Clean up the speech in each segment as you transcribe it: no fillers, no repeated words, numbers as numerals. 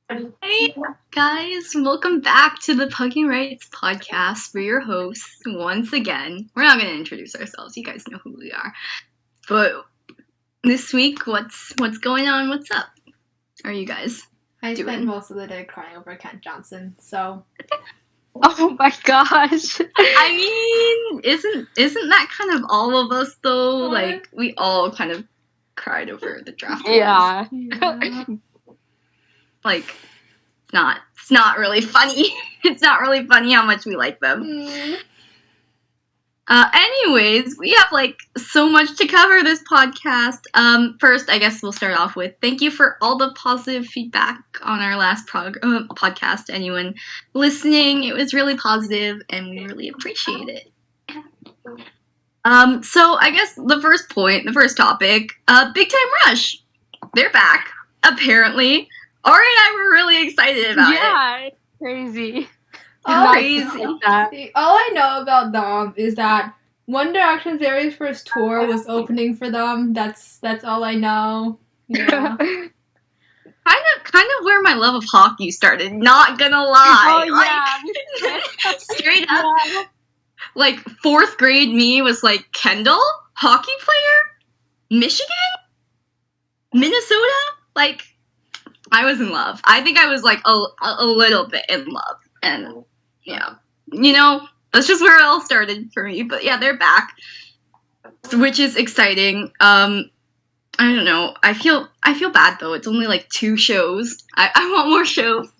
Hey guys, welcome back to the Pugging Rights podcast. We're your hosts once again. We're not going to introduce ourselves. You guys know who we are. But this week, what's going on? What's up? Are you guys I doing? spent most of the day crying over Kent Johnson, so... Oh my gosh. I mean, isn't that kind of all of us though? What? Like, we all kind of cried over the draft. Yeah. Like, it's not really funny. It's not really funny how much we like them. Anyways, we have so much to cover this podcast. First, I guess we'll start off with thank you for all the positive feedback on our last podcast. Anyone listening, it was really positive, and we really appreciate it. So I guess the first topic, Big Time Rush. They're back, apparently. Ari and I were really excited about it. Yeah, it's crazy. Crazy. All I know about them is that One Direction's very first tour was opening for them. That's all I know. Yeah. Kind of where my love of hockey started, not gonna lie. Oh, Straight up. Yeah. Fourth grade me was Kendall, hockey player? Michigan? Minnesota? I was in love. I think I was a little bit in love. And yeah. That's just where it all started for me. But yeah, they're back. Which is exciting. I don't know. I feel bad though. It's only 2 shows. I want more shows.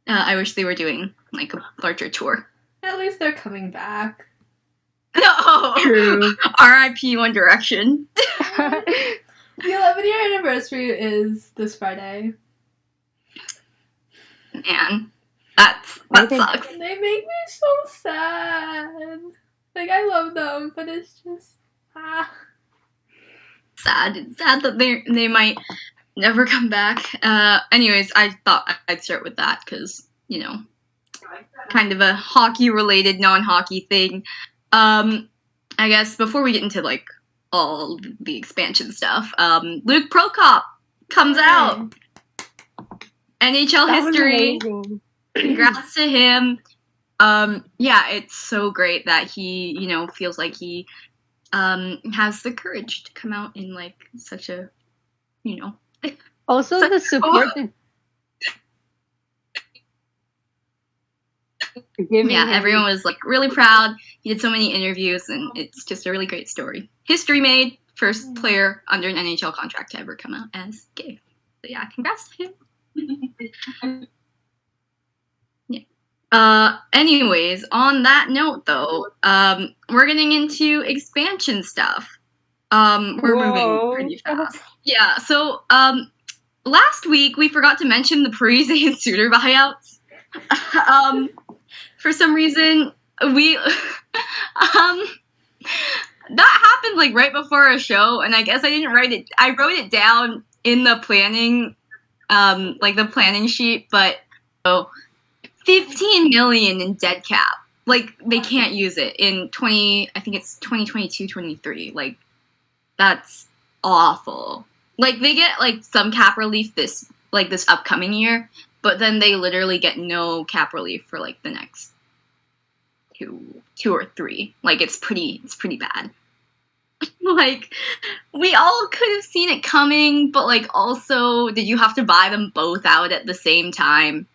I wish they were doing a larger tour. At least they're coming back. No. True. R.I.P. One Direction. The 11-year anniversary is this Friday. Man, that sucks. They make me so sad. I love them, but it's just Sad. It's sad that they might never come back. Anyways, I thought I'd start with that because, kind of a hockey-related, non-hockey thing. I guess before we get into, all the expansion stuff, Luke Prokop comes out. NHL history. Congrats to him. Yeah, it's so great that he, feels like he has the courage to come out in such a, Also, the support. Yeah, everyone was really proud. He did so many interviews, and it's just a really great story. History made. First player under an NHL contract to ever come out as gay. So yeah, congrats to him. Yeah. Anyways, on that note, though, we're getting into expansion stuff. We're moving pretty fast. Yeah. So, last week we forgot to mention the Parise and Sutter buyouts. For some reason, we that happened right before our show, and I guess I didn't write it. I wrote it down in the planning, the planning sheet, but 15 million in dead cap. They can't use it in 2022, 23. That's awful. They get some cap relief this upcoming year, but then they literally get no cap relief for the next two or 3. It's pretty bad. We all could have seen it coming, but also, did you have to buy them both out at the same time?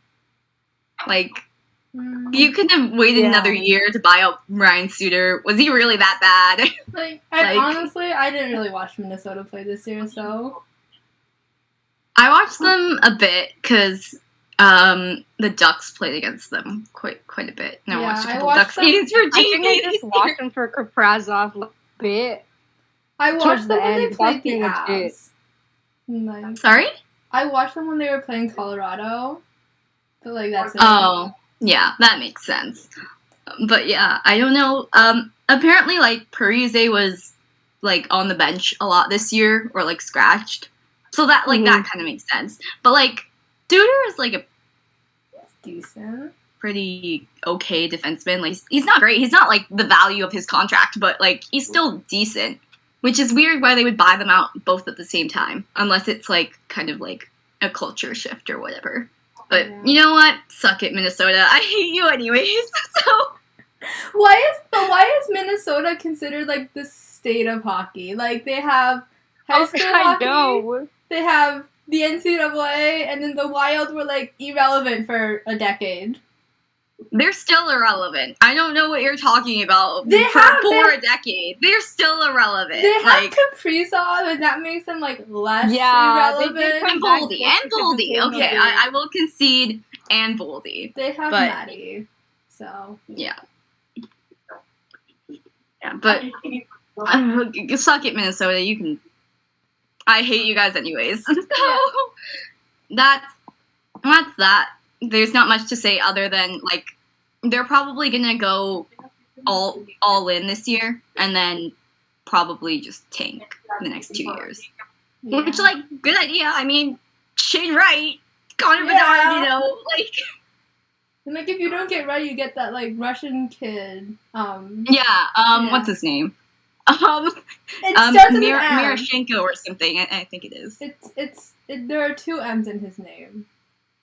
You could have waited another year to buy out Ryan Sutter. Was he really that bad? Honestly, I didn't really watch Minnesota play this year, so... I watched them a bit, because the Ducks played against them quite a bit. And I watched a couple Ducks games for Jamie. I think I just watched them for Kaprazov a bit. I watched them when they played the Habs. Sorry? I watched them when they were playing Colorado. But that's it. Oh, yeah, that makes sense. But yeah, I don't know. Apparently, Parise was on the bench a lot this year, or scratched. So that that kind of makes sense. But Sutter is it's decent. Pretty okay defenseman. He's not great. He's not the value of his contract, but he's still decent. Which is weird why they would buy them out both at the same time, unless it's kind of a culture shift or whatever. But Yeah. you know what? Suck it, Minnesota. I hate you anyways. So Why is Minnesota considered like the state of hockey? Like they have high school I hockey, know. they have the NCAA, and then the Wild were like irrelevant for a decade. they're still irrelevant. I don't know what you're talking about. They for have- a decade. They're still irrelevant. They have like Kaprizov, and that makes them like less Yeah, they did irrelevant. come and back Voldy. just And because of Voldy. Voldy. Okay, I will concede and Voldy. They have But- Maddie, so Yeah. Yeah, but suck it, Minnesota. You can. I hate you guys anyways. So that's that. There's not much to say other than like they're probably gonna go all in this year and then probably just tank the next 2 years. yeah. Which like good idea. I mean, Shane Wright, Connor Yeah. Bedard, you know, like And like if you don't get right, you get that like Russian kid. yeah. What's his name? It starts with an M. Miroshenko or something. I think it is. There are 2 M's in his name.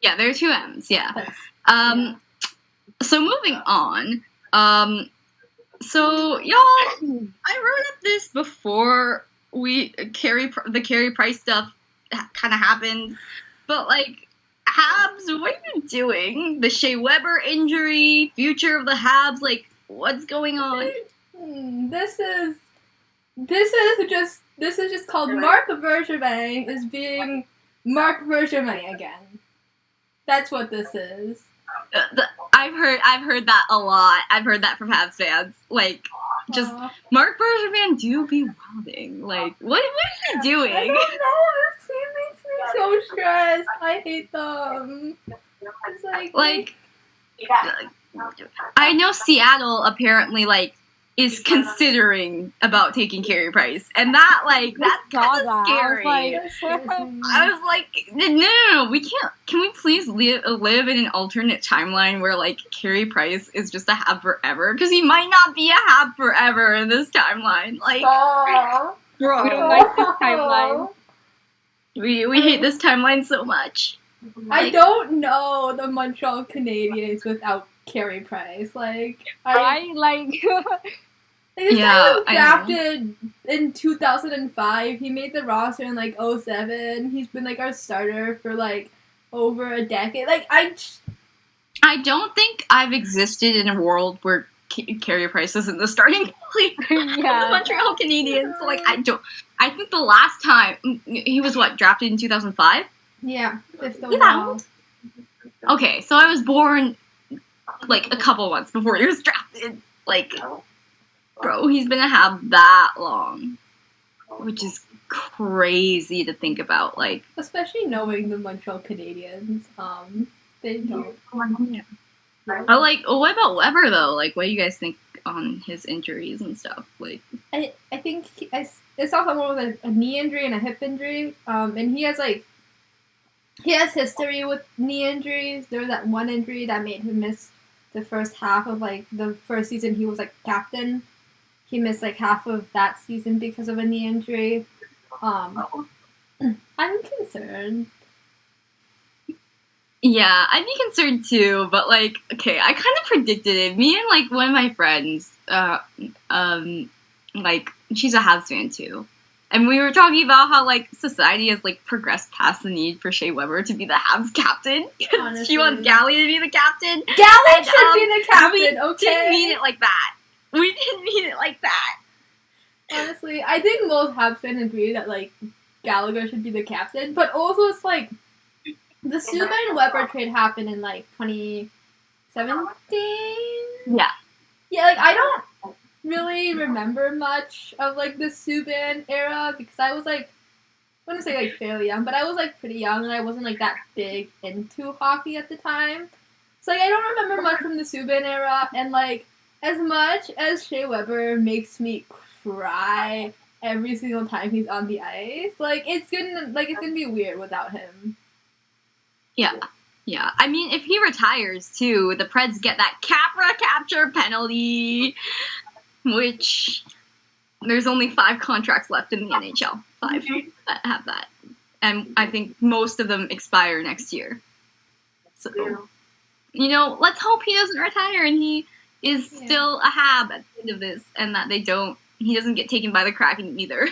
Yeah, there are 2 M's. Yeah. That's- So moving on. So y'all, I wrote up this before the Carey Price stuff kind of happened, but like, Habs, what are you doing? The Shea Weber injury, future of the Habs, like, what's going on? This is just called Marc Bergevin is being Marc Bergevin again. That's what this is. I've heard that a lot. I've heard that from Habs fans. Like, just Marc Bergevin do be wilding. Like, what are you doing? I don't know. This team makes me so stressed. I hate them. It's like I know Seattle apparently like is considering about taking Carey Price, and that's saw kind of that. scary. I was like, I was like, no, we can't. Can we please live in an alternate timeline where like Carey Price is just a Hab forever? Because he might not be a Hab forever in this timeline. Like, bro, we don't like this timeline. we hate this timeline so much. I don't know the Montreal Canadiens without Carey Price. Like, I like. This Yeah, guy was I know. drafted in 2005. He made the roster in like 2007. He's been like our starter for like over a decade. Like I don't think I've existed in a world where Carey Price isn't the starting goalie of the Yeah. Montreal Canadiens. Like, I think the last time he was drafted in 2005. yeah, fifth Yeah. overall. Okay, so I was born like a couple months before he was drafted. Like, bro, he's been a Hab that long, which is crazy to think about. Like, Especially knowing the Montreal Canadiens. They don't. what about Weber though? Like, what do you guys think on his injuries and stuff? Like, I think I saw someone with a knee injury and a hip injury. And he has history with knee injuries. There was that one injury that made him miss the first half of like the first season he was like captain. He missed like half of that season because of a knee injury. I'm concerned. yeah, I'd be concerned too, but like, okay, I kind of predicted it. Me and like one of my friends, like she's a Habs fan too, and we were talking about how like society has like progressed past the need for Shea Weber to be the Habs captain. Honestly. She wants Galley to be the captain. Galley And, should be the captain, We okay? didn't mean it like that. We didn't mean it like that. Honestly, I think most Habs fans agree that like Gallagher should be the captain, but also it's like the Subban Weber trade happened in like 2017. Yeah. Yeah, like I don't really remember much of like the Subban era because I was like, I wouldn't say like fairly young, but I was like pretty young and I wasn't like that big into hockey at the time. So like I don't remember much from the Subban era, and like as much as Shea Weber makes me cry every single time he's on the ice, like it's gonna be weird without him. Yeah. I mean, if he retires too, the Preds get that Capra capture penalty, which there's only 5 contracts left in the NHL. 5 that have that, and I think most of them expire next year. So, let's hope he doesn't retire and he is still a Hab at the end of this, and that he doesn't get taken by the Kraken either.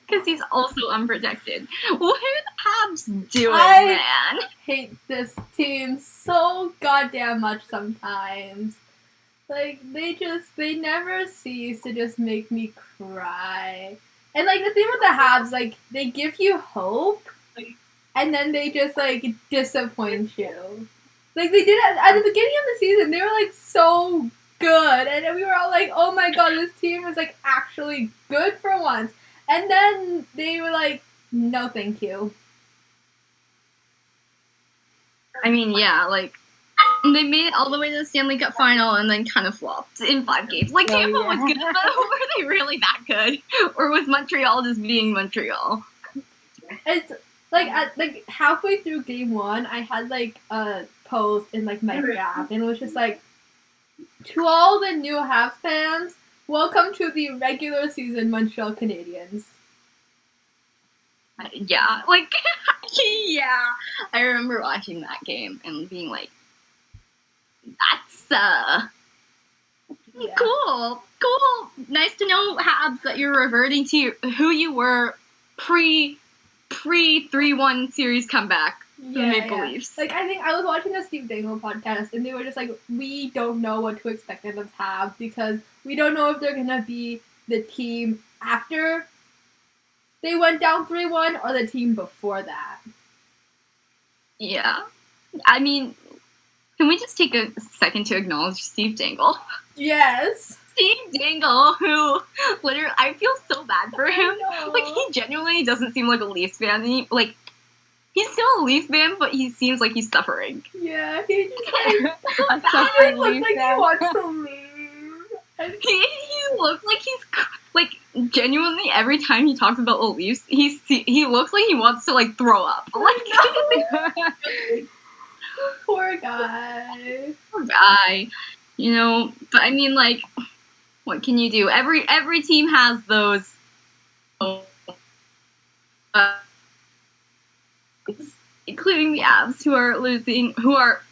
Because he's also unprotected. What are the Habs doing, man? I hate this team so goddamn much sometimes. Like, they never cease to just make me cry. And, like, the thing with the Habs, like, they give you hope, and then they just, like, disappoint you. Like, they did it at the beginning of the season. They were, like, so good. And we were all like, oh my god, this team is, like, actually good for once. And then they were like, no thank you. I mean, yeah, like, they made it all the way to the Stanley Cup final and then kind of flopped in 5 games. Like, Tampa was good, but were they really that good? Or was Montreal just being Montreal? It's, like, halfway through game 1, I had, like, a post in, like, my draft, and it was just like, to all the new Habs fans, welcome to the regular season Montreal Canadiens. Yeah, like, yeah. I remember watching that game and being like, that's, cool. Nice to know, Habs, that you're reverting to who you were pre 3-1 series comeback. The Maple Leafs. Like, I think I was watching the Steve Dangle podcast, and they were just like, we don't know what to expect of the Habs because we don't know if they're gonna be the team after they went down 3-1 or the team before that. Yeah. I mean, can we just take a second to acknowledge Steve Dangle? Yes. Steve Dangle, who literally, I feel so bad for him. Like, he genuinely doesn't seem like a Leafs fan. He's still a Leafs fan, but he seems like he's suffering. Yeah, he just like, looks like he wants to leave. He looks like he's, like, genuinely, every time he talks about the Leafs, he looks like he wants to, like, throw up. Like, Poor guy. Poor guy. But I mean, like, what can you do? Every team has those, including the Avs, who are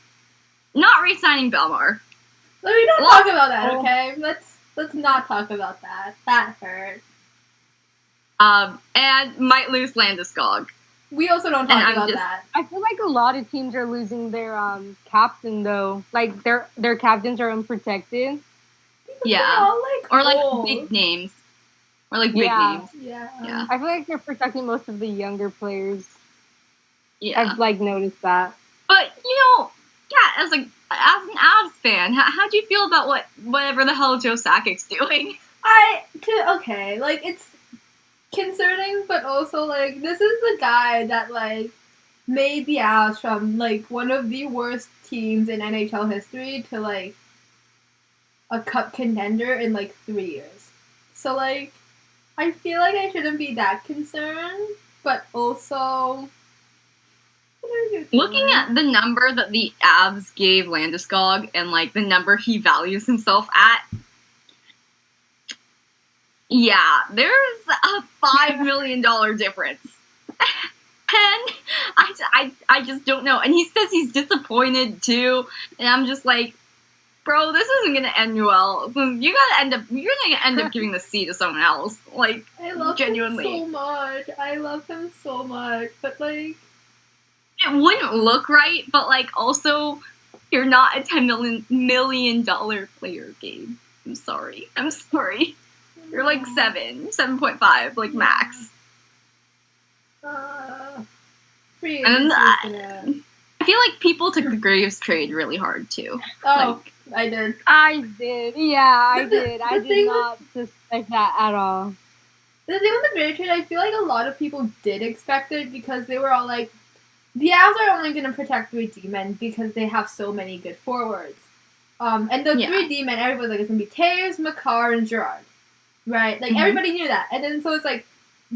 not re-signing Belmar. Let me not talk about that, okay? Let's not talk about that. That hurt. And might lose Landeskog. We also don't talk about that. I feel like a lot of teams are losing their captain though. Like their captains are unprotected. Yeah. Or like big names. Or like big names. Yeah. I feel like they're protecting most of the younger players. Yeah. I've like noticed that. But as an Avs fan, how do you feel about whatever the hell Joe Sakic's doing? Okay, like, it's concerning, but also, like, this is the guy that, like, made the Avs from, like, one of the worst teams in NHL history to, like, a cup contender in, like, 3 years. So, like, I feel like I shouldn't be that concerned, but also, looking at the number that the Avs gave Landeskog and, like, the number he values himself at, yeah, there's a $5 million difference. And I just don't know. And he says he's disappointed, too. And I'm just like, bro, this isn't going to end well. You're going to end up giving the C to someone else. Like, I love genuinely. him so much. I love him so much. But, like, it wouldn't look right, but, like, also, you're not a $10 million player, Gabe. I'm sorry. You're like 7.5, like, max. Free and I feel like people took the Graves trade really hard, too. Oh, like, I did. I did. Yeah, I did. I did not suspect that at all. The thing with the Graves trade, I feel like a lot of people did expect it because they were all like, the Avs are only going to protect 3 D-men because they have so many good forwards. And the 3 D-men, everybody's like, it's going to be Taves, Makar, and Gerard. Right? Like, everybody knew that. And then so it's like,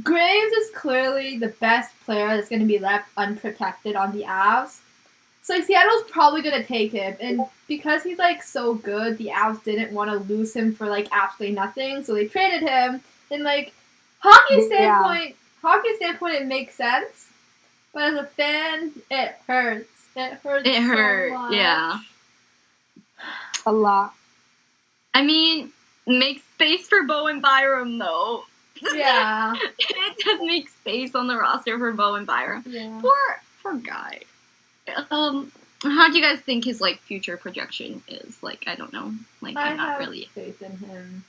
Graves is clearly the best player that's going to be left unprotected on the Avs. So like, Seattle's probably going to take him. And because he's, like, so good, the Avs didn't want to lose him for, like, absolutely nothing. So they traded him. And, like, hockey standpoint, it makes sense. But as a fan, it hurts. It hurt. It hurt, so much. yeah. A lot. I mean, make space for Bo and Byram, though. Yeah. It does make space on the roster for Bo and Byram. Yeah. Poor guy. How do you guys think his, like, future projection is? Like, I don't know. Like, I'm not really... faith in him.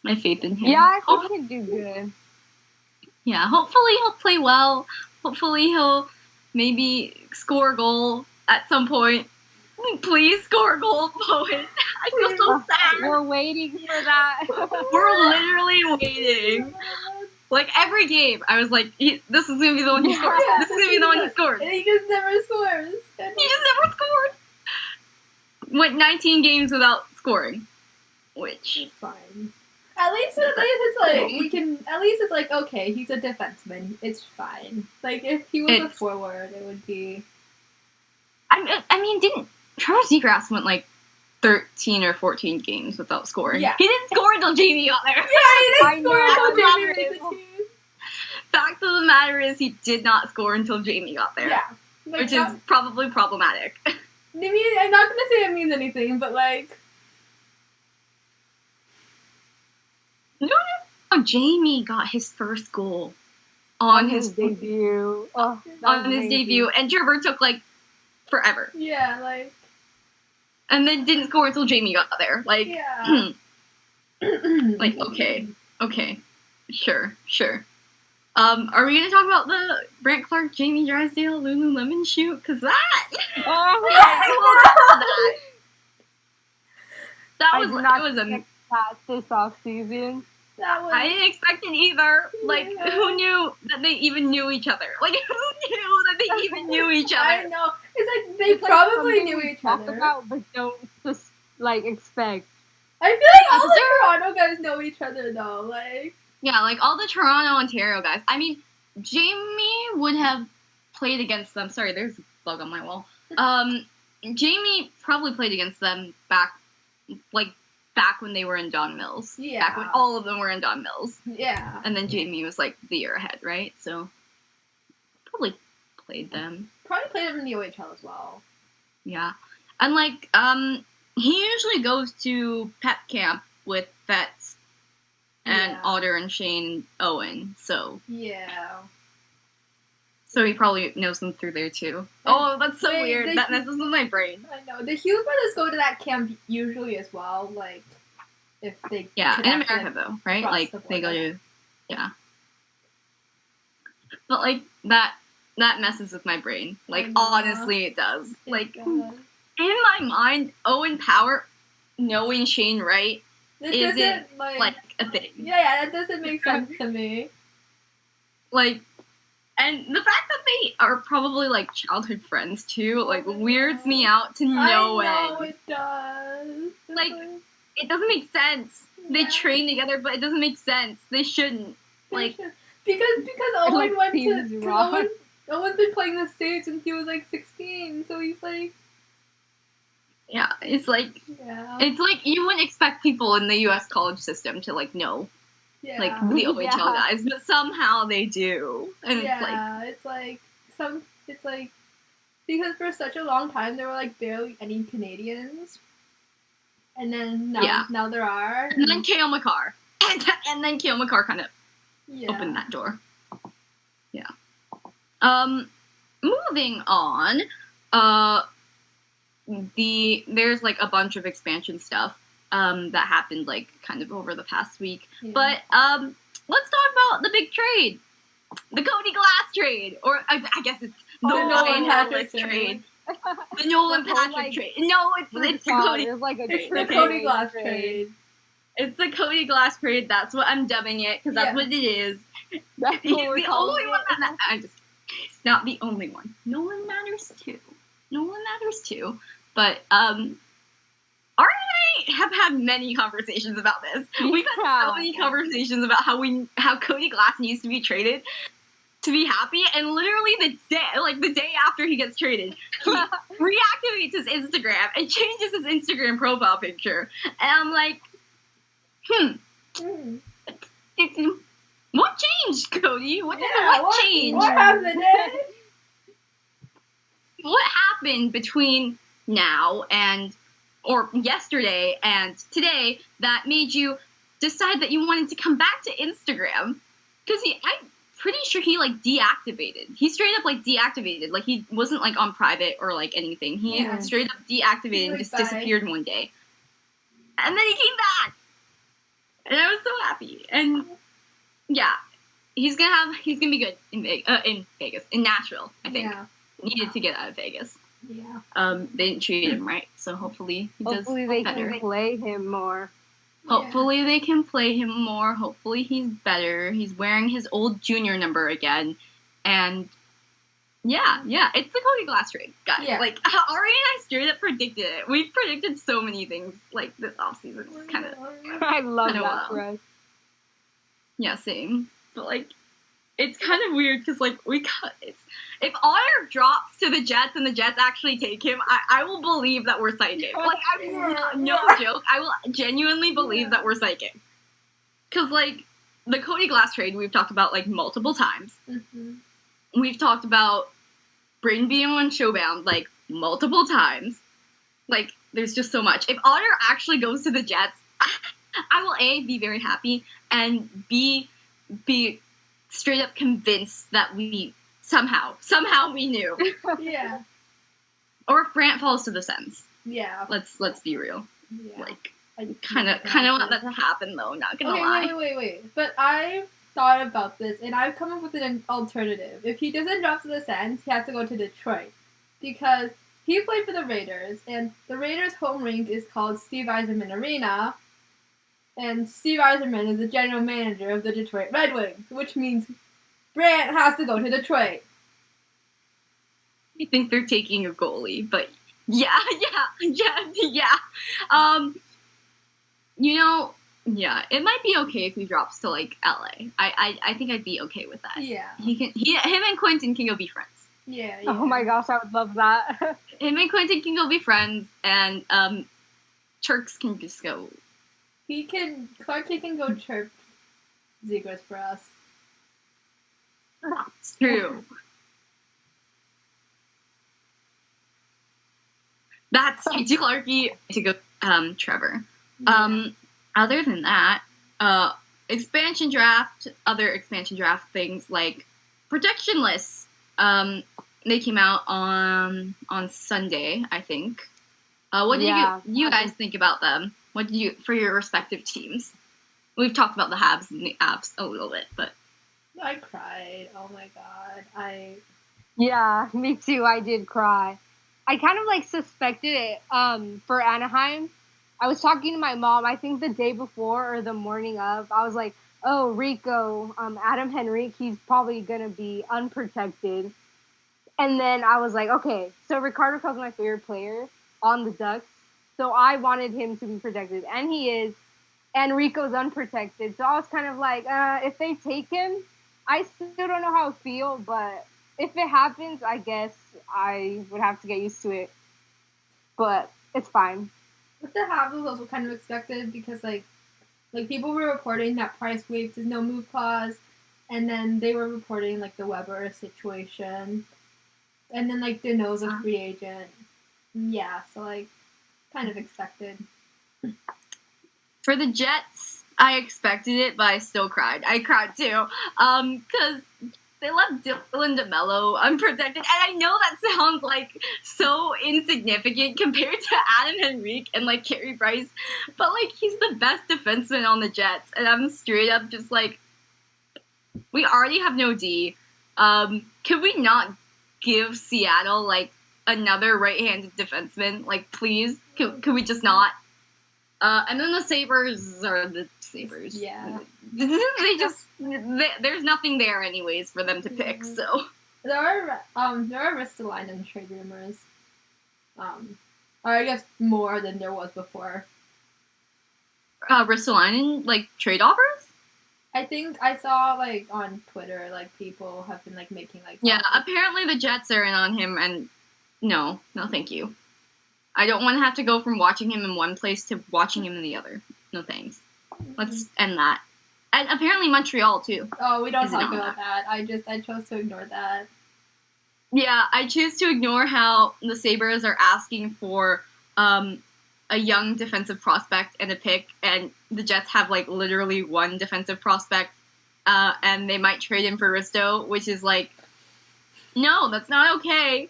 I have faith in him. Yeah, I think he'll do good. Yeah, hopefully he'll play well. Hopefully he'll maybe score a goal at some point. Please score a goal, Bowen. I feel so sad. We're waiting for that. We're literally waiting. Like, every game, I was like, this is going to be the one he scores. Yeah, This is going to be the one he scores. And he just never scores. He just never scored. Went 19 games without scoring. Which... It's fine. At least it's like, we can, at least it's like, okay, he's a defenseman. It's fine. Like, if he was a forward, it would be... I mean, didn't... Trevor Seagrass went, like, 13 or 14 games without scoring. Yeah. He didn't score until Jamie got there. Yeah, he didn't score know. until Jamie made the team. Fact of the matter is, he did not score until Jamie got there. Yeah. Like, Which is probably problematic. I mean, I'm not gonna say it means anything, but, like... You know how Jamie got his first goal on his debut. Oh, on his debut, and Trevor took, like, forever. Yeah, like... And then didn't score until Jamie got there. Like, Yeah. like, okay, sure. Are we gonna talk about the Brandt Clark, Jamie Drysdale, Lululemon shoot? Because that... that was that this off season. That was... I didn't expect it either. Like, who knew that they even knew each other? Like, who knew that they even knew each other? I know. It's like, they probably knew each talk other. about, but don't just, like, expect. I feel like all the Toronto guys know each other, though. Like... Yeah, like, all the Toronto, Ontario guys. I mean, Jamie would have played against them. Sorry, there's a bug on my wall. Jamie probably played against them back when they were in Don Mills. Yeah. Back when all of them were in Don Mills. Yeah. And then Jamie was, like, the year ahead, right? So, probably played them. Probably played them in the OHL as well. Yeah. And, like, he usually goes to pep camp with Fetz and Otter and Shane Owen, so... Yeah. So he probably knows them through there, too. Oh, that's so weird. That messes with my brain. I know. The Hughes brothers go to that camp usually as well, like, if they... Yeah, in America, though, right? Like, they go to... Yeah. But, like, that messes with my brain. Like, honestly, it does. Like, in my mind, Owen Power knowing Shane Wright isn't, like, a thing. Yeah, that doesn't make sense to me. Like... And the fact that they are probably, like, childhood friends, too, like, weirds me out to no end. I know, it does. Like, it doesn't make sense. They train together, but it doesn't make sense. They shouldn't. Like... Because Owen went to... Owen's been playing the States since he was, like, 16, so he's, like... Yeah, it's like... Yeah. It's like, you wouldn't expect people in the U.S. college system to, like, know. Yeah. Like, the OHL guys, but somehow they do. And it's like, because for such a long time there were, like, barely any Canadians. And then now there are. And then Kale McCarr. And then Kale McCarr kind of opened that door. Yeah. Moving on, there's, like, a bunch of expansion stuff. That happened, like, kind of over the past week. Yeah. But, let's talk about the big trade. The Cody Glass trade. Or, I guess it's the Nolan Patrick trade. The Nolan Patrick trade. No, it's the Cody. It's the Cody Glass trade. It's the Cody Glass trade. That's what I'm dubbing it, because that's what it is. That's He's the only one that it's not the only one. Nolan matters too. But, Ari and I have had many conversations about this. We've had so many conversations about how Cody Glass needs to be traded to be happy, and literally the day after he gets traded, he reactivates his Instagram and changes his Instagram profile picture. And I'm like, what changed, Cody? What changed? What happened? What happened? happened between now or yesterday and today that made you decide that you wanted to come back to Instagram? Because I'm pretty sure he, like, deactivated. He straight up, like, deactivated. Like, he wasn't, like, on private or, like, anything. He straight up deactivated and just disappeared one day. And then he came back! And I was so happy. And, yeah, he's gonna be good in Vegas. In Nashville, I think. Yeah. Needed to get out of Vegas. Yeah. They didn't treat him right, so hopefully he does better. Hopefully they can play him more. Hopefully they can play him more. Hopefully he's better. He's wearing his old junior number again. And, yeah, it's the Cody Glass trade, guys. Yeah. Like, Ari and I straight up predicted it. We've predicted so many things, like, this offseason. It's kind of... I love that for us. Yeah, same. But, like, it's kind of weird because, like, if Otter drops to the Jets and the Jets actually take him, I will believe that we're psychic. Like, no joke. I will genuinely believe that we're psychic. Because, like, the Cody Glass trade we've talked about, like, multiple times. Mm-hmm. We've talked about Brayden being on Showbound, like, multiple times. Like, there's just so much. If Otter actually goes to the Jets, I will, A, be very happy, and B, be straight up convinced that we somehow we knew. Yeah. Or if Brandt falls to the Sens. Yeah. Let's be real. Yeah. Like, kind of want that to happen though. Not gonna lie. Wait. But I've thought about this, and I've come up with an alternative. If he doesn't drop to the Sens, he has to go to Detroit, because he played for the Raiders, and the Raiders' home rink is called Steve Yzerman Arena. And Steve Yzerman is the general manager of the Detroit Red Wings, which means Brandt has to go to Detroit. I think they're taking a goalie, but yeah. It might be okay if he drops to, like, LA. I think I'd be okay with that. Yeah. Him and Quentin can go be friends. Yeah. Oh my gosh, I would love that. Him and Quentin can go be friends, and Turks can just go. CLARKE can go chirp Zegras for us. That's true. That's to CLARKE to go Trevor. Yeah. Other than that, other expansion draft things like protection lists. They came out on Sunday, I think. What do you guys think about them? What did you, for your respective teams? We've talked about the Habs and the Abs a little bit, but... I cried. Oh my god. Yeah, me too. I did cry. I kind of, like, suspected it for Anaheim. I was talking to my mom, I think the day before or the morning of. I was like, oh, Rico, Adam Henrique, he's probably going to be unprotected. And then I was like, okay, so Ricardo Cub's my favorite player on the Ducks. So I wanted him to be protected, and he is. And Rico's unprotected. So I was kind of like, if they take him, I still don't know how I feel, but if it happens, I guess I would have to get used to it. But it's fine. With the Habs was also kind of expected because, like people were reporting that Price waived his no-move clause, and then they were reporting, like, the Weber situation, and then, like, Deneau's a free agent. Yeah, so, like, kind of expected. For the Jets, I expected it, but I still cried. I cried too, because they left Dylan DeMello unprotected, and I know that sounds, like, so insignificant compared to Adam Henrique and, like, Carey Price, but, like, he's the best defenseman on the Jets, and I'm straight up just like, we already have no D. Could we not give Seattle, like, another right-handed defenseman? Like, please? Could we just not? And then the Sabres are the Sabres. Yeah. There's nothing there anyways for them to pick, so. There are Ristolainen trade rumors. Or I guess more than there was before. Ristolainen, like, trade offers? I think I saw, like, on Twitter, like, people have been, like, making, like... Yeah, apparently the Jets are in on him, and no thank you. I don't want to have to go from watching him in one place to watching him in the other. No thanks. Let's end that. And apparently Montreal, too. Oh, we don't talk about that. I chose to ignore that. Yeah, I choose to ignore how the Sabres are asking for a young defensive prospect and a pick, and the Jets have like literally one defensive prospect, and they might trade him for Risto, which is like, no, that's not okay.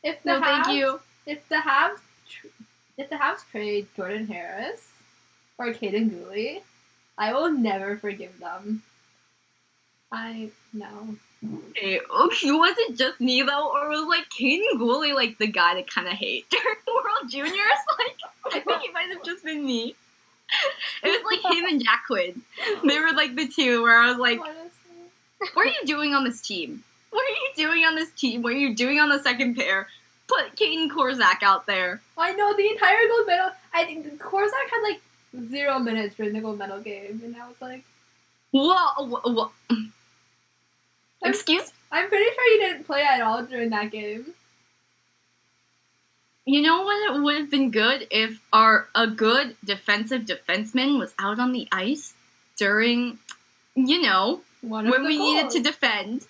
If the No, thank you. If the Habs trade Jordan Harris or Caden Gooley, I will never forgive them. I know. Okay, was it just me though, or was like Caden Gooley like the guy to kind of hate during World Juniors? Like, I think it might have just been me. It was like him and Jack Quinn. They were like the two where I was like, what are you doing on this team? What are you doing on this team? What are you doing on the second pair? Put Caden Korzak out there. I know, the entire gold medal. I think Korzak had like 0 minutes during the gold medal game, and I was like, Whoa. Excuse? I'm pretty sure he didn't play at all during that game. You know what? It would have been good if a good defensive defenseman was out on the ice during, when we needed to defend.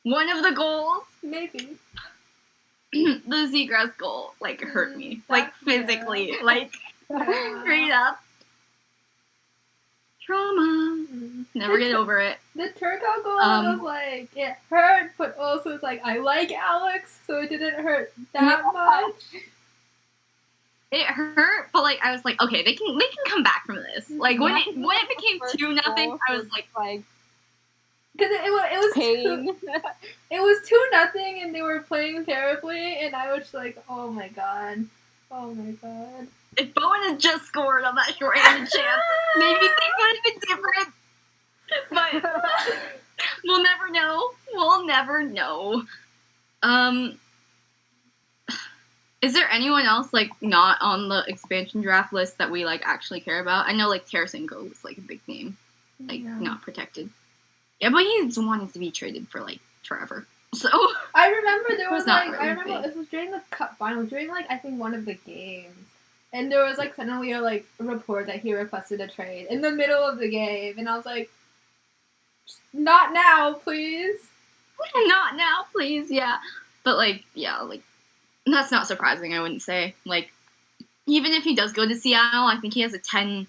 One of the goals. Maybe. The Zegras goal, like, hurt me. Like, physically. Yeah. Like, straight up. Trauma. Never get over it. The Turco goal was like, it hurt, but also it's like, I like Alex, so it didn't hurt that much. It hurt, but like I was like, okay, they can come back from this. Like when it became 2-0, I was like because it was pain. It was 2-0, and they were playing terribly, and I was like, oh my god. If Bowen had just scored on that short-handed chance, maybe things would have been different. But we'll never know. We'll never know. Is there anyone else like not on the expansion draft list that we like actually care about? I know like Tarasenko was like a big name, like not protected. Yeah, but he's wanting to be traded for like forever. So I remember there was like really I remember it was during the cup final, during like I think one of the games, and there was like suddenly a like report that he requested a trade in the middle of the game, and I was like, not now, please. Not now, please. Yeah, but like that's not surprising. I wouldn't say like even if he does go to Seattle, I think he has a 10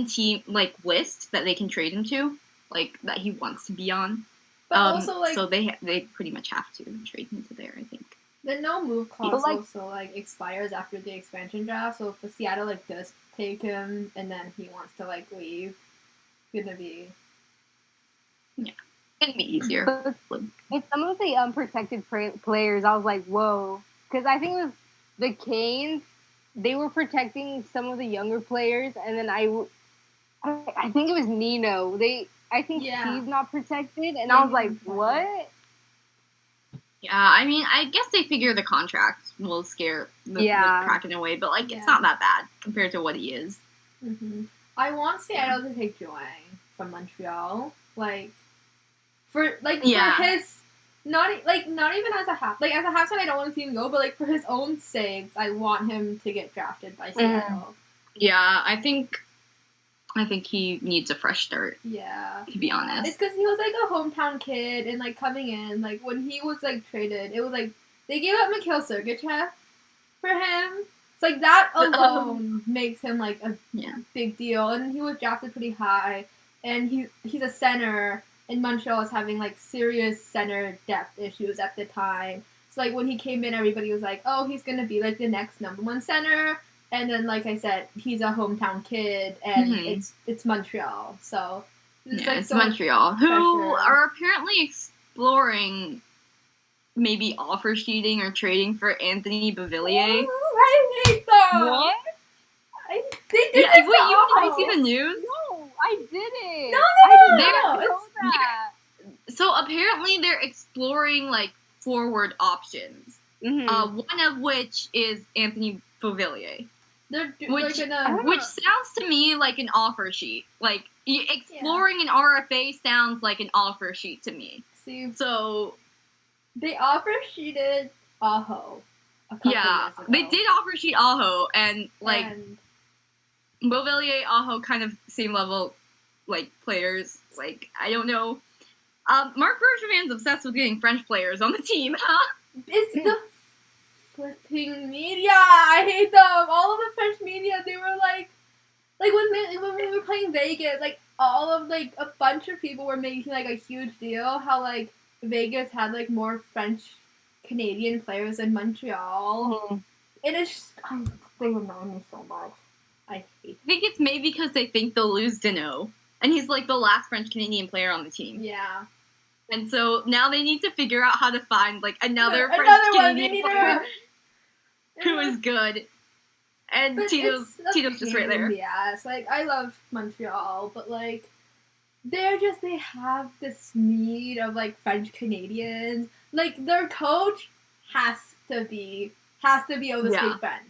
team like list that they can trade him to, like that he wants to be on. But also, like, so they pretty much have to trade him to there, I think. The no move clause also like expires after the expansion draft. So if the Seattle like does take him and then he wants to like leave, it's gonna be it'd be easier. With some of the unprotected players, I was like, whoa, because I think with the Canes, they were protecting some of the younger players, and then I think it was Nino. I think he's not protected, and I was like, what? Yeah, I mean, I guess they figure the contract will scare the Kraken away, but, like, it's not that bad compared to what he is. Mm-hmm. I want Seattle to take Joang from Montreal, for his, not even as a half, like, as a half-side I don't want to see him go, but, like, for his own sakes, I want him to get drafted by Seattle. Yeah, I think he needs a fresh start. Yeah. To be honest. It's because he was, like, a hometown kid, and, like, coming in, like, when he was, like, traded, it was, like, they gave up Mikhail Sergachev for him. It's, like, that alone makes him, like, a big deal. And he was drafted pretty high, and he's a center, and Montreal was having, like, serious center depth issues at the time. So, like, when he came in, everybody was like, oh, he's gonna be, like, the next #1 center. And then, like I said, he's a hometown kid, and it's Montreal, so it's Montreal, who are apparently exploring maybe offer sheeting or trading for Anthony Beauvillier. Oh, I hate them. What? They did this you see the news? No, I didn't. No. I know that. So apparently they're exploring like forward options. Mm-hmm. One of which is Anthony Beauvillier. Which sounds to me like an offer sheet. Like, exploring an RFA sounds like an offer sheet to me. See, so they offer sheeted Aho a couple years ago. They did offer sheet Aho, and like Beauvillier, Aho, kind of same level, like players. Like I don't know. Marc Bergevin's obsessed with getting French players on the team, huh? It's the flipping media. I hate them. All of the French media, they were like when we were playing Vegas, like all of like a bunch of people were making like a huge deal how like Vegas had like more French Canadian players than Montreal. Mhm. And it's just, they remind me so much. I hate I think it's maybe because they think they'll lose Deneau, and he's like the last French Canadian player on the team. Yeah. And so now they need to figure out how to find like another French one. They Canadian need player to. who is good. And But Tito's just right there. Yes, like I love Montreal, but like they have this need of like French Canadians. Like their coach has to be able to speak French.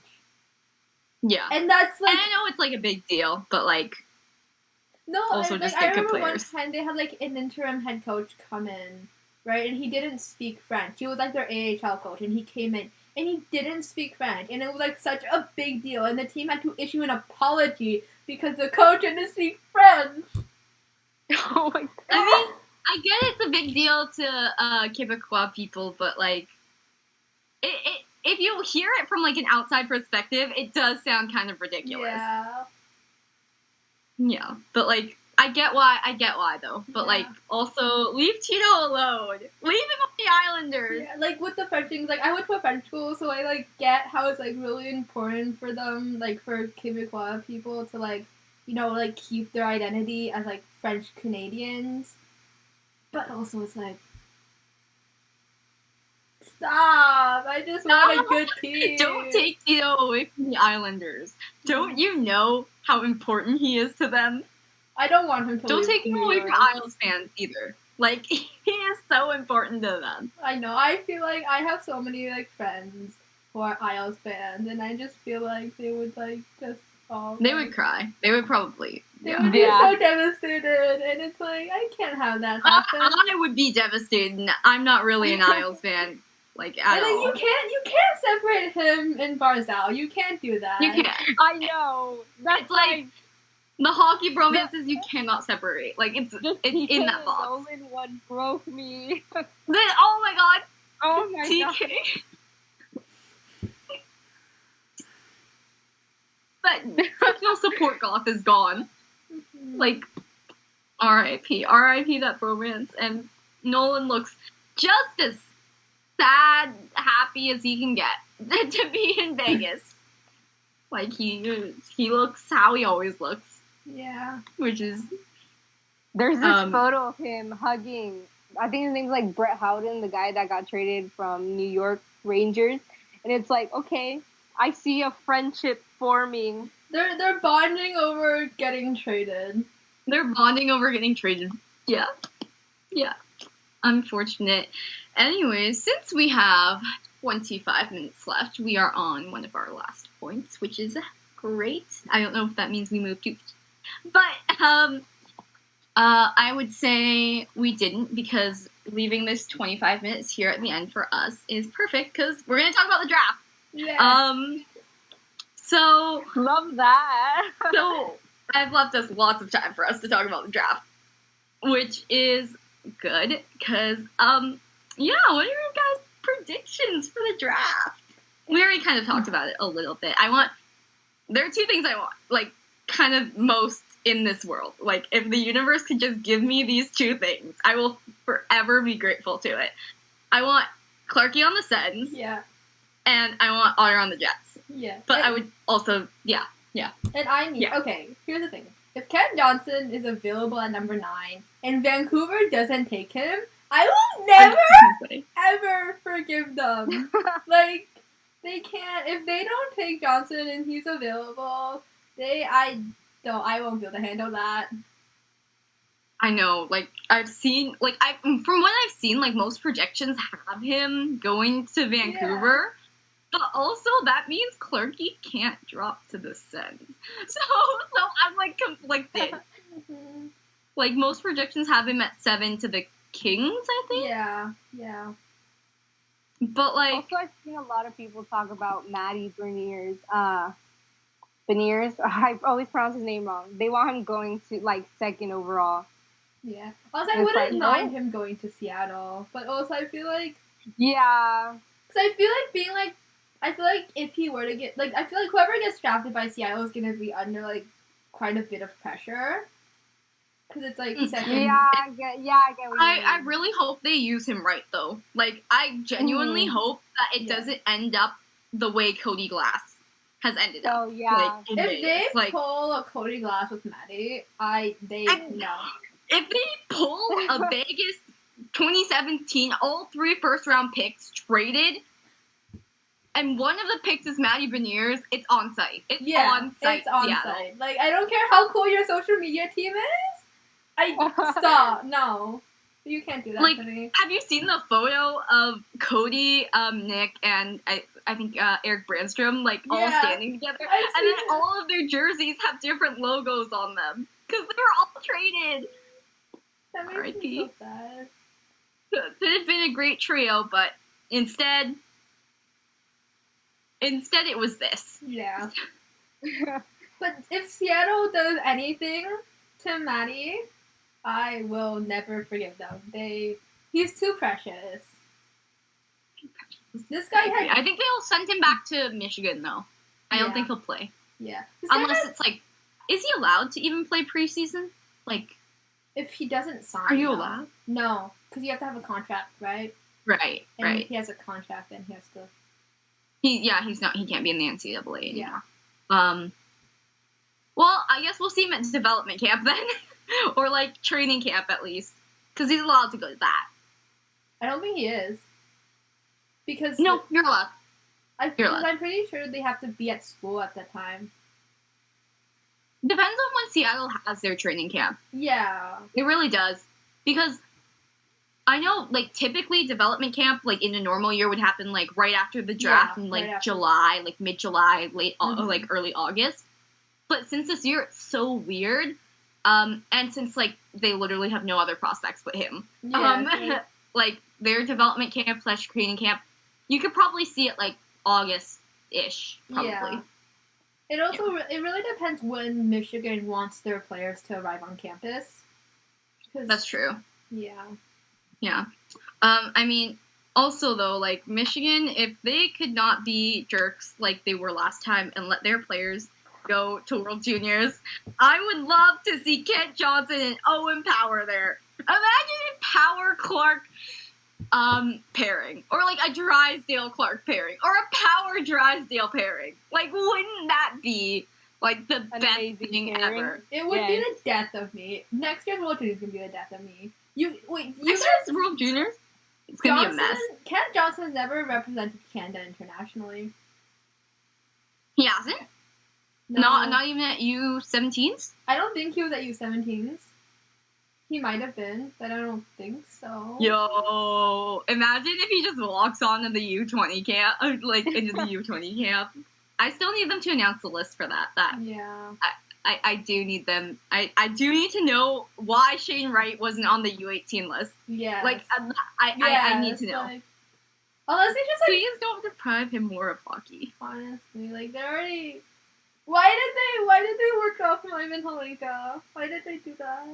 Yeah. And that's like, and I know it's like a big deal, but like no, also and, just like, I get good remember players. one time they had like an interim head coach come in, right? And he didn't speak French. He was like their AHL coach, and he came in and he didn't speak French, and it was like such a big deal, and the team had to issue an apology because the coach didn't speak French. Oh my god. I mean, I get it's a big deal to Quebecois people, but like it if you hear it from like an outside perspective, it does sound kind of ridiculous. Yeah. Yeah, but like I get why though. But like also leave Tito alone. Leave him on the Islanders. Yeah, like with the French things, like I went to a French school, so I like get how it's like really important for them, like for Quebecois people to like, you know, like keep their identity as like French Canadians. But also it's like, stop! I just want a good team. Don't take Tito away from the Islanders. Don't you know how important he is to them? I don't want him to. Don't leave take him New away York. from Isles fans either. Like he is so important to them. I know. I feel like I have so many like friends who are Isles fans, and I just feel like they would like just all. They would cry. They would probably. They would be so devastated, and it's like I can't have that happen. I would be devastated. I'm not really an Isles fan, like at And all. you can't separate him and Barzal. You can't do that. You can't. I know. That's It's like the hockey bromances you cannot separate. Like it's in that box. Nolan one broke me. Oh my god. Oh my god. TK. But techno support goth is gone. Like, R.I.P. R.I.P. that bromance. And Nolan looks just as sad, happy as he can get to be in Vegas. Like, he looks how he always looks. Yeah. Which is... There's this photo of him hugging, I think his name's like Brett Howden, the guy that got traded from New York Rangers. And it's like, okay, I see a friendship forming. They're bonding over getting traded. They're bonding over getting traded. Yeah. Yeah. Unfortunate. Anyways, since we have 25 minutes left, we are on one of our last points, which is great. I don't know if that means we move to... But, I would say we didn't, because leaving this 25 minutes here at the end for us is perfect, because we're going to talk about the draft. Yeah. So... Love that. So, I've left us lots of time for us to talk about the draft, which is good, because, yeah, what are your guys' predictions for the draft? We already kind of talked about it a little bit. There are two things I want, like, kind of most in this world. Like, if the universe could just give me these two things, I will forever be grateful to it. I want Clarkie on the Sens. Yeah. And I want Otter on the Jets. Yeah. But I would also, yeah. And I need, okay, here's the thing. If Ken Johnson is available at number 9 and Vancouver doesn't take him, I will never, ever forgive them. Like, they can't, if they don't take Johnson and he's available, I won't be able to handle that. I know, like, I've seen, like, from what I've seen, like, most projections have him going to Vancouver. But also, that means Clarkie can't drop to the Sens. So I'm, like, conflicted. Mm-hmm. Like, most projections have him at 7 to the Kings, I think? Yeah. But, like... Also, I've seen a lot of people talk about Matty Beniers. Beniers? I always pronounce his name wrong. They want him going to, like, 2nd overall. Yeah. Also, I wouldn't mind him going to Seattle. But also, I feel like... Yeah. I feel like if he were to get, like, I feel like whoever gets drafted by Seattle is gonna be under, like, quite a bit of pressure. Because it's, like, second. Yeah, I get what you mean. I really hope they use him right, though. Like, I genuinely hope that it doesn't end up the way Cody Glass has ended up. Oh, yeah. Like, in If Vegas. they pull a Cody Glass with Maddie, no. If they pull a Vegas 2017, all 3 first-round picks traded, and one of the picks is Maddie Beniers, it's on site. It's on site. Like, I don't care how cool your social media team is. Stop. No. You can't do that to me. Have you seen the photo of Cody, Nick, and I think Eric Brandstrom, like, all standing together? And then all of their jerseys have different logos on them. Because they were all traded. That makes me so sad. It had been a great trio, but instead it was this. Yeah. But if Seattle does anything to Maddie, I will never forgive them. He's too precious. This guy I think they'll send him back to Michigan, though. I don't think he'll play. Yeah. Unless it's like, is he allowed to even play preseason? Like, if he doesn't sign. Are you allowed? No, because you have to have a contract, right? Right, and if he has a contract, then he has to. He's not. He can't be in the NCAA anymore. Yeah. Well, I guess we'll see him at development camp then, or like training camp at least, because he's allowed to go to that. I don't think he is. Because no, you're allowed. I'm pretty sure they have to be at school at that time. Depends on when Seattle has their training camp. Yeah. It really does. Because I know, like, typically development camp, like, in a normal year would happen, like, right after the draft in, like, July, like, mid-July, like, early August. But since this year it's so weird, and since, like, they literally have no other prospects but him, like, their development camp / training camp, you could probably see it, like, August-ish, probably. Yeah. It also it really depends when Michigan wants their players to arrive on campus. That's true. Yeah. Yeah. I mean, also though, like Michigan, if they could not be jerks like they were last time and let their players go to World Juniors, I would love to see Kent Johnson and Owen Power there. Imagine if Power Clark pairing, or like a Drysdale Clark pairing, or a Power Drysdale pairing. Like, wouldn't that be like the best thing ever? It would be the death of me. Next year's World Juniors is gonna be the death of me. Next year's World Juniors, it's gonna be a mess. Kent Johnson has never represented Canada internationally. He hasn't. No. Not even at U17s. I don't think he was at U17s. He might have been, but I don't think so. Yo, imagine if he just walks on to the U20 camp, like into the U20 camp. I still need them to announce the list for that. I do need them. I do need to know why Shane Wright wasn't on the U18 list. Yeah. Like, I need to know. Like, unless they just like, please don't deprive him more of hockey. Honestly, like they're already. Why did they work off Ivan Holinka? Why did they do that?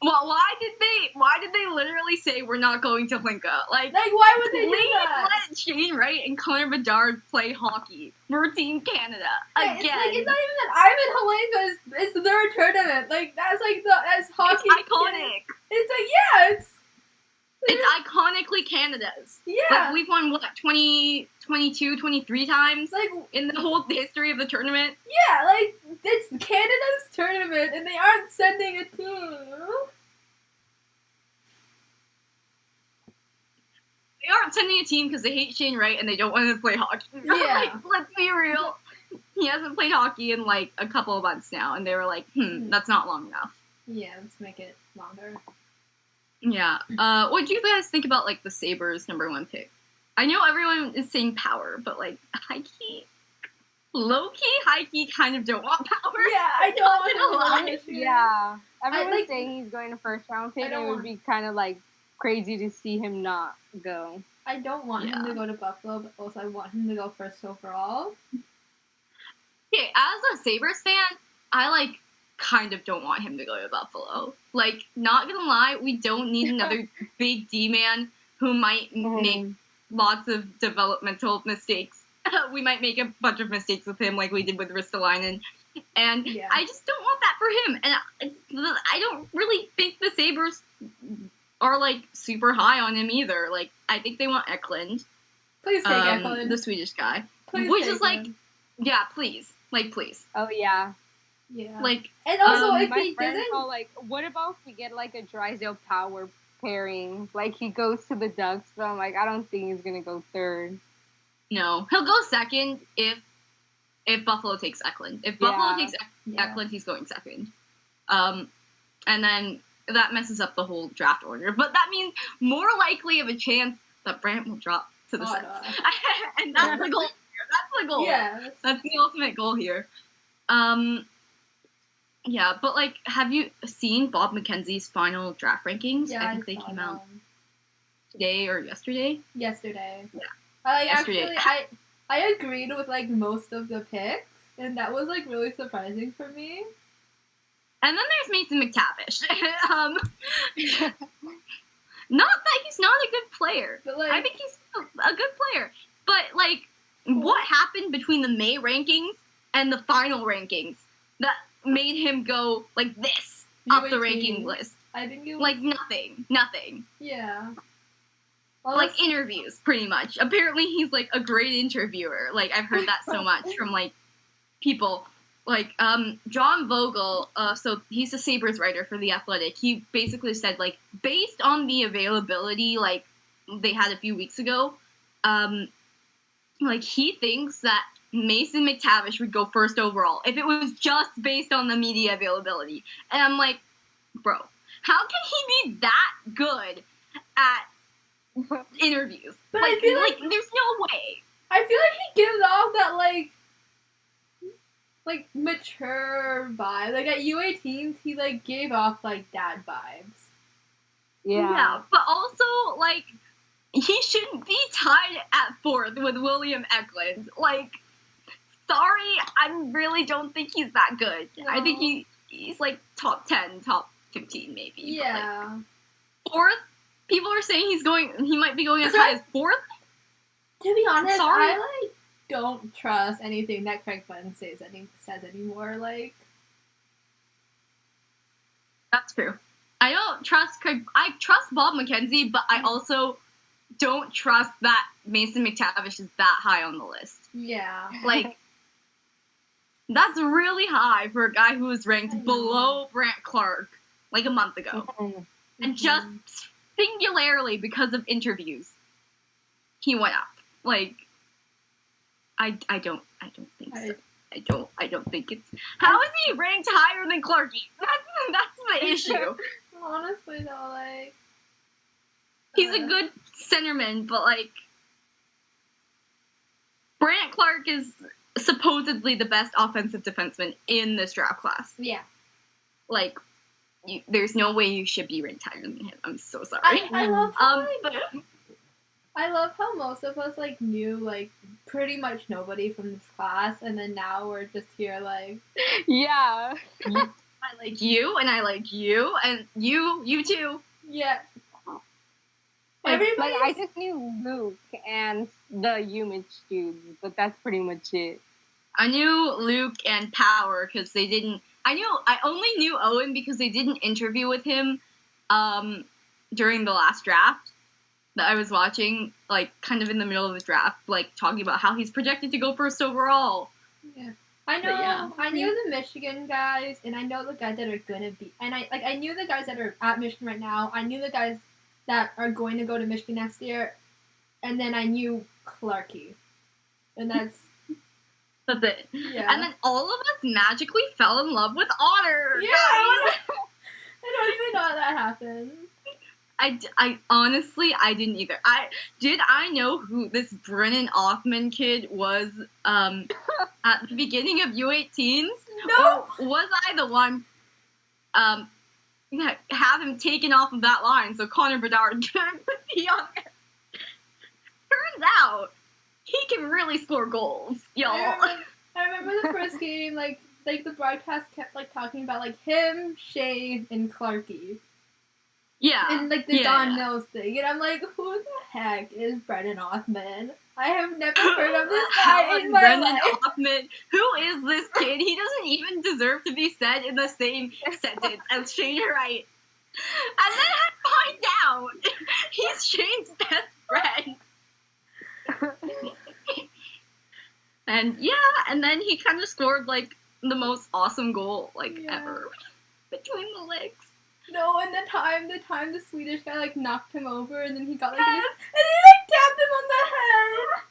Well, why did they literally say we're not going to Linka? Like why would they do that? Let Shane Wright and Connor Bedard play hockey for Team Canada again. It's not even that Ivan Holinka is their tournament. Like that's hockey. It's iconic. It's it's iconically Canada's. Yeah. Like we've won 22, 23 times like in the whole history of the tournament. Yeah, like it's Canada's tournament and they aren't sending a team. They aren't sending a team because they hate Shane Wright and they don't want to play hockey. Yeah. Like, let's be real. He hasn't played hockey in like a couple of months now, and they were like, that's not long enough. Yeah, let's make it longer. Yeah. What do you guys think about like the Sabres #1 pick? I know everyone is saying Power, but like low-key, high-key kind of don't want Power. Yeah, I don't want him. Yeah. Everyone's saying he's going to first round pick, and it would be kind of like crazy to see him not go. I don't want him to go to Buffalo, but also I want him to go first overall. Okay, as a Sabres fan, I like kind of don't want him to go to Buffalo. Like, not gonna lie, we don't need another big D-man who might make lots of developmental mistakes. We might make a bunch of mistakes with him like we did with Ristolainen. And I just don't want that for him. And I don't really think the Sabres are, like, super high on him either. Like, I think they want Eklund. Please take Eklund. The Swedish guy. Please which take is, like, him. Yeah, please. Like, please. Oh, yeah. Yeah. Like, and also, if my he friends doesn't... all like, what about if we get, like, a Drysdale Power pairing? Like, he goes to the Ducks, but I'm like, I don't think he's going to go third. No. He'll go second if Buffalo takes Eklund. If Buffalo takes Eklund, he's going second. And then that messes up the whole draft order. But that means more likely of a chance that Brandt will drop to the Sens. And that's the goal here. That's the goal. Yeah. That's the ultimate goal here. Yeah, but, like, have you seen Bob Mckenzie's final draft rankings? Yeah, I think they came out today or yesterday. Yesterday. Yeah. Yesterday. Actually, I agreed with, like, most of the picks, and that was, like, really surprising for me. And then there's Mason Mctavish. Not that he's not a good player. But, like, I think he's a good player. But, like, what happened between the May rankings and the final rankings that made him go like this up the ranking list? I think it was... Like, nothing. Yeah. Well, like, interviews, pretty much. Apparently he's, like, a great interviewer. Like, I've heard that so much from, like, people. Like, John Vogel, so he's a Sabres writer for The Athletic. He basically said, like, based on the availability, like, they had a few weeks ago, like, he thinks that Mason Mctavish would go first overall if it was just based on the media availability. And I'm like, bro, how can he be that good at interviews? But like, I feel like there's no way. I feel like he gives off that, like, mature vibe. Like, at U18s, he, like, gave off, like, dad vibes. Yeah, but also, like, he shouldn't be tied at fourth with William Eklund. Like, sorry, I really don't think he's that good. No. I think he's, like, top 10, top 15, maybe. Yeah. But, like, fourth? People are saying he might be going as high as fourth? To be honest, I, like, don't trust anything that Craig Button says anymore. Like, that's true. I don't trust Craig. I trust Bob Mckenzie, but I also don't trust that Mason Mctavish is that high on the list. Yeah. Like, that's really high for a guy who was ranked below Brandt Clark, like, a month ago. Mm-hmm. And just singularly because of interviews, he went up. Like, I don't think so. I don't think it's... How is he ranked higher than Clarkie? That's the issue. Honestly, though, like... He's a good centerman, but, like... Brandt Clark is supposedly the best offensive defenseman in this draft class. Yeah. Like, there's no way you should be ranked higher than him. I'm so sorry. I love how, I love how most of us, like, knew, like, pretty much nobody from this class, and then now we're just here, like... Yeah. I like you, and I like you, and you too. Yeah. Like, I just knew Luke and the Humich dudes, but that's pretty much it. I knew Luke and Power, because they didn't... I only knew Owen because they did an interview with him, during the last draft that I was watching, like, kind of in the middle of the draft, like, talking about how he's projected to go first overall. Yeah. I know, I knew the Michigan guys, and I know the guys that are gonna be, and I knew the guys that are at Michigan right now, I knew the guys that are going to go to Michigan next year, and then I knew Clarkie. And that's it. Yeah. And then all of us magically fell in love with Otter. Yeah! I don't even know how that happened. I honestly, I didn't either. I know who this Brennan Offman kid was at the beginning of U18s? No! Or was I the one have him taken off of that line so Connor Bedard could be on there? Turns out, he can really score goals, y'all. I remember the first game, like the broadcast kept, like, talking about, like, him, Shane, and Clarkie. Yeah. And, like, the yeah, Don yeah. Mills thing. And I'm like, who the heck is Brendan Othman? I have never heard of this guy in my Brendan life. Othman. Who is this kid? He doesn't even deserve to be said in the same sentence as Shane Wright. And then I find out he's Shane's best friend. And and then he kind of scored, like, the most awesome goal, like, ever. Between the legs. No, and the time the Swedish guy, like, knocked him over, and then he got, like, and he, like, tapped him on the head.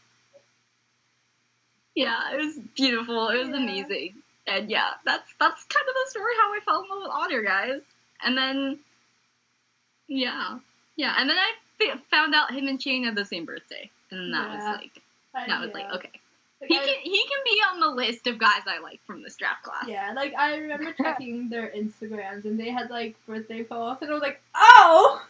Yeah, it was beautiful. It was amazing. And that's kind of the story how I fell in love with Otter, guys. And then, and then I found out him and Shane had the same birthday. And then that was like, okay. Like, he can be on the list of guys I like from this draft class. Yeah, like, I remember checking their Instagrams, and they had, like, birthday posts, and I was like, oh!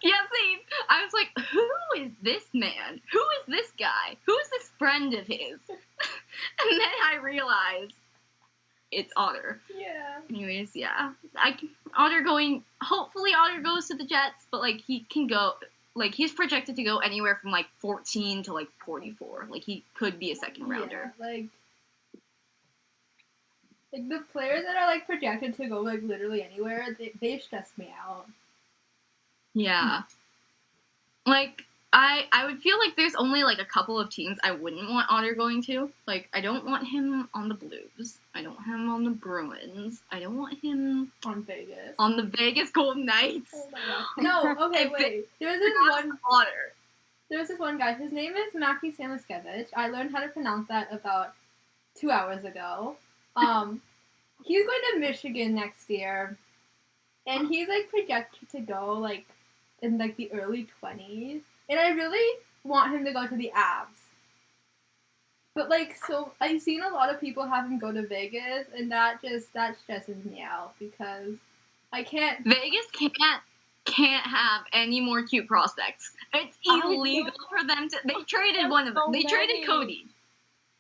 Yeah, same. I was like, who is this man? Who is this guy? Who is this friend of his? And then I realized it's Otter. Yeah. Anyways, hopefully Otter goes to the Jets, but, like, he can go, like, he's projected to go anywhere from, like, 14 to, like, 44. Like, he could be a second rounder. Yeah, like, the players that are, like, projected to go, like, literally anywhere, they stress me out. Yeah. Like, I would feel like there's only, like, a couple of teams I wouldn't want Otter going to. Like, I don't want him on the Blues. I don't want him on the Bruins. I don't want him... On Vegas. On the Vegas Golden Knights. Oh my god. No, okay, wait. There's this one guy. His name is Mckenzie. I learned how to pronounce that about 2 hours ago. He's going to Michigan next year. And he's, like, projected to go, like, in, like, the early 20s. And I really want him to go to the Avs. But, like, so I've seen a lot of people have him go to Vegas, and that stresses me out because I can't. Vegas can't have any more cute prospects. It's illegal for them to. They traded one of them. They traded Cody.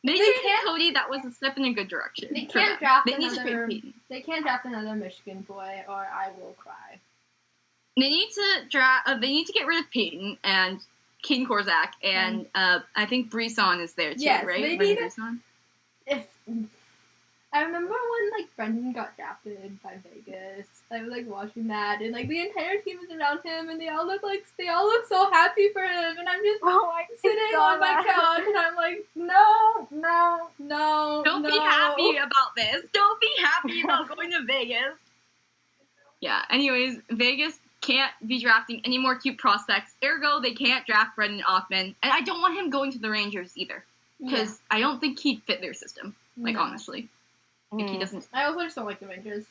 They traded Cody. That was a step in a good direction. They can't draft They need to trade Peyton. They can't draft another Michigan boy, or I will cry. They need to draft. They need to get rid of Peyton and King Korzak, and I think Brisson is there too, right? They need I remember when, like, Brendan got drafted by Vegas. I was, like, watching that, and, like, the entire team is around him, and they all look so happy for him, and I'm just sitting on my couch, and I'm like, no. Don't be happy about this. Don't be happy about going to Vegas. Yeah. Anyways, Vegas can't be drafting any more cute prospects. Ergo, they can't draft Brendan Othman, and I don't want him going to the Rangers either, because I don't think he'd fit their system. Like, honestly. Like, he doesn't. I also just don't like the Rangers.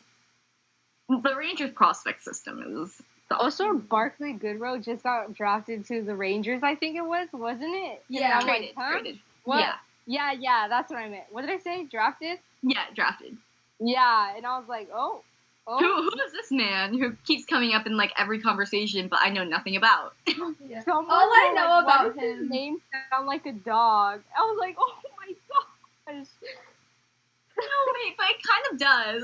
The Rangers prospect system is. Also, Barclay Goodrow just got drafted to the Rangers, I think it was, wasn't it? Yeah, traded. What? Yeah, that's what I meant. What did I say? Drafted? Yeah, drafted. Yeah, and I was like, oh. Who is this man who keeps coming up in, like, every conversation, but I know nothing about? Yeah. All I know about him. His name sound like a dog. I was like, oh my gosh. No, wait, but it kind of does.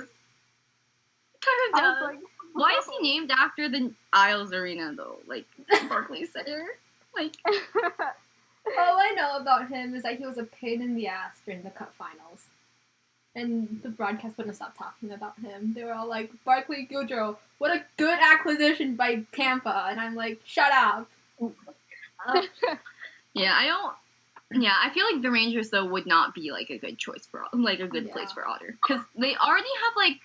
It kind of does. Like, why is he named after the Isles Arena, though? Like, Barclays Center? Like... All I know about him is that he was a pain in the ass during the Cup Finals. And the broadcast wouldn't stop talking about him. They were all like, Barclay Goodrow, what a good acquisition by Tampa. And I'm like, shut up. I feel like the Rangers, though, would not be, like, a good choice for, like, a good place for Otter. Because they already have, like,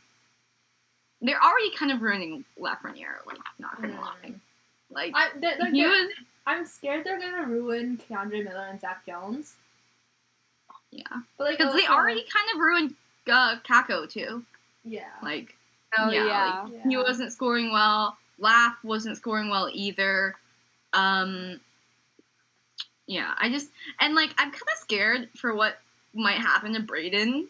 they're already kind of ruining Lafreniere, like, not gonna lie. Like, I'm scared they're gonna ruin Keandre Miller and Zach Jones. Yeah. But, because they already kind of ruined Kako, too. Yeah. Like, yeah. He wasn't scoring well. Laugh wasn't scoring well either. Yeah, and, like, I'm kind of scared for what might happen to Braden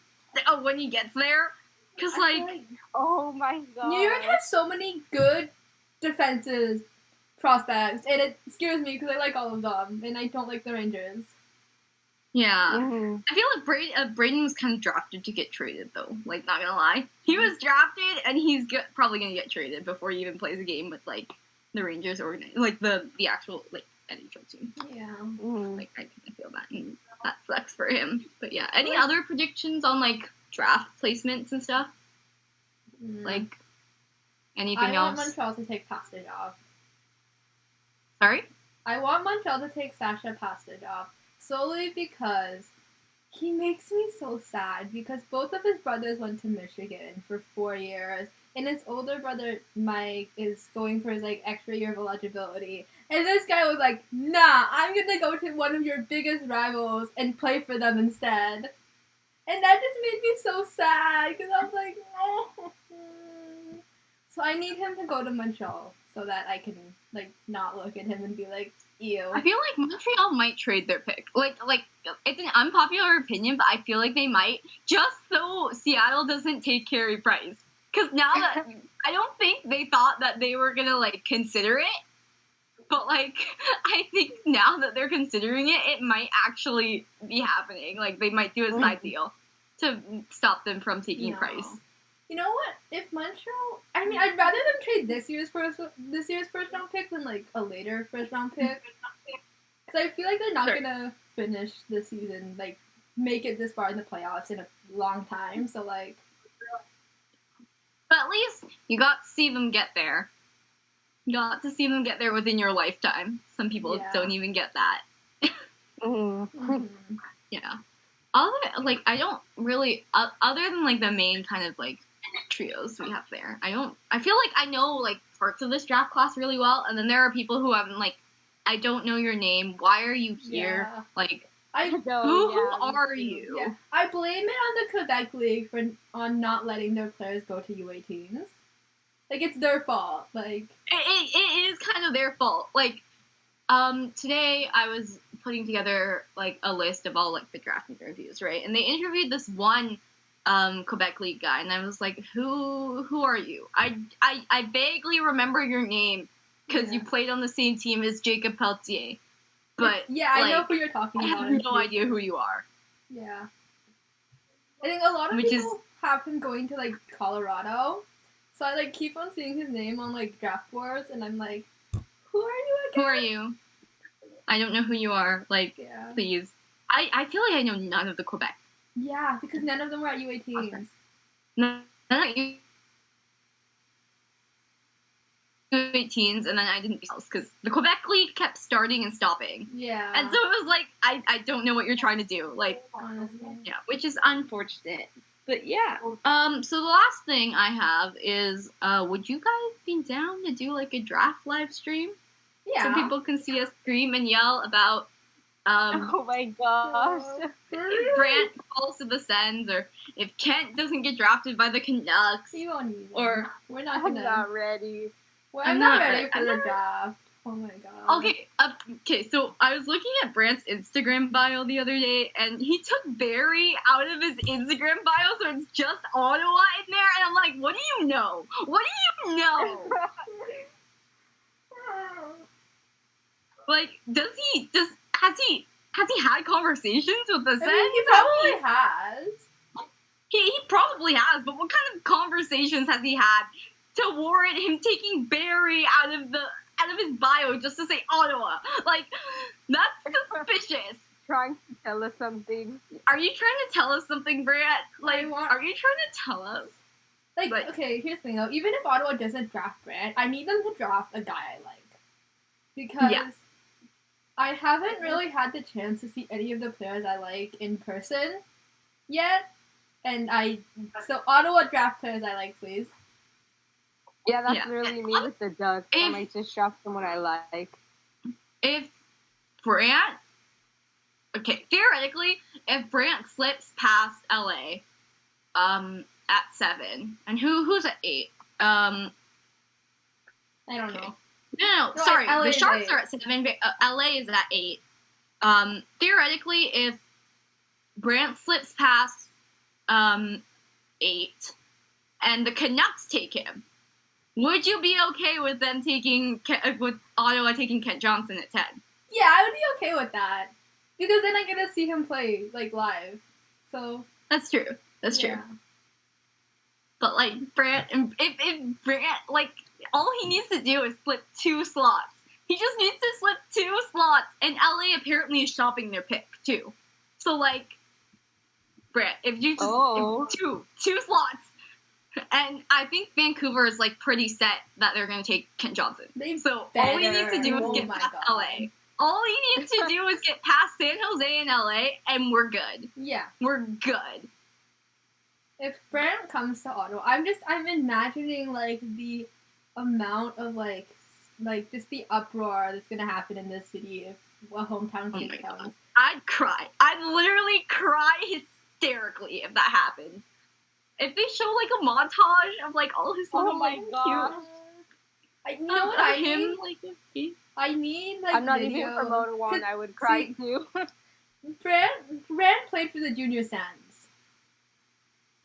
when he gets there. Because, like, oh my god. New York has so many good defensive prospects, and it scares me because I like all of them, and I don't like the Rangers. Yeah. Mm-hmm. I feel like Braden was kind of drafted to get traded, though. Like, not gonna lie. He was drafted, and he's probably gonna get traded before he even plays a game with, like, the Rangers like the actual like NHL team. Yeah. Like I kind of feel that, and that sucks for him. But yeah, any other predictions on like draft placements and stuff? Like anything else? I want Montreal to take Pastujov. Sorry? I want Montreal to take Sasha Pastujov solely because he makes me so sad because both of his brothers went to Michigan for 4 years, and his older brother Mike is going for his like extra year of eligibility, and this guy was like, "Nah, I'm gonna go to one of your biggest rivals and play for them instead," and that just made me so sad because I was like, "Oh." So I need him to go to Montreal so that I can like not look at him and be like, ew. I feel like Montreal might trade their pick. Like it's an unpopular opinion, but I feel like they might, just so Seattle doesn't take Carey Price. Because now that I don't think they thought that they were gonna like consider it, but like I think now that they're considering it, it might actually be happening. Like they might do a side deal to stop them from taking Price. You know what? If Montreal, I mean, I'd rather them trade this year's first round pick than like a later first round pick. Because I feel like they're not gonna finish the season, like make it this far in the playoffs in a long time. So like, but at least you got to see them get there. You got to see them get there within your lifetime. Some people don't even get that. Yeah. I don't really, other than like the main kind of like trios we have there, I feel like I know like parts of this draft class really well, and then there are people who haven't like, I don't know your name, why are you here? Yeah. Like, who are you? Yeah. I blame it on the Quebec League on not letting their players go to U18s. Like, it's their fault. Like, it is kind of their fault. Like, today I was putting together like a list of all like the draft interviews, right? And they interviewed this one Quebec League guy, and I was like, who are you? I vaguely remember your name because you played on the same team as Jacob Pelletier, but I know who you're talking about. I have no idea who you are. Yeah, I think a lot of people have him going to like Colorado, so I like keep on seeing his name on like draft boards, and I'm like, who are you again? Who are you? I don't know who you are. Like, please. I feel like I know none of the Quebec. Yeah, because none of them were at U18s. Okay. None at U18s, and then I didn't else because the Quebec League kept starting and stopping. Yeah. And so it was like, I don't know what you're trying to do. Like, honestly. Yeah, which is unfortunate. But yeah. So the last thing I have is, would you guys be down to do like a draft live stream? Yeah. So people can see us scream and yell about, oh my gosh. if Brandt falls to the Sens, or if Kent doesn't get drafted by the Canucks. You won't need or we're not I'm not ready. I'm not ready for the draft. Oh my god. Okay, so I was looking at Brandt's Instagram bio the other day, and he took Barrie out of his Instagram bio, so it's just Ottawa in there, and I'm like, what do you know? What do you know? Like, has he had conversations with the Sens? I mean, he probably has. He probably has, but what kind of conversations has he had to warrant him taking Barrie out of his bio just to say Ottawa? Like, that's suspicious. Trying to tell us something. Are you trying to tell us something, Brandt? Like, are you trying to tell us? Like, okay, here's the thing though. Even if Ottawa doesn't draft Brandt, I need them to draft a guy I like. Because I haven't really had the chance to see any of the players I like in person yet. And so Ottawa draft players I like, please. Yeah, that's literally me with the Ducks. I might just draft someone I like. If Brandt, theoretically, if Brandt slips past LA, at 7, and who's at 8? I don't know. No, sorry. The Sharks are at 7. But, LA is at 8. Theoretically, if Brandt slips past 8, and the Canucks take him, would you be okay with them with Ottawa taking Kent Johnson at 10? Yeah, I would be okay with that, because then I get to see him play like live. So that's true. That's true. But like Brandt, if Brandt, like all he needs to do is flip 2 slots. He just needs to flip 2 slots, and LA apparently is shopping their pick, too. So, like, Brett, if you just if two slots, and I think Vancouver is, like, pretty set that they're going to take Kent Johnson. All we need to do is get past LA. All he needs to do is get past San Jose and LA, and we're good. Yeah. We're good. If Brandt comes to Ottawa, I'm imagining, like, the amount of, like just the uproar that's gonna happen in this city if a hometown kid comes. God. I'd cry. I'd literally cry hysterically if that happened. If they show, like, a montage of, like, all his little, my God. You know what I mean? Like, I mean, like, I'm not video. even from Ottawa, and I would cry, too. Brandt played for the Junior Sands.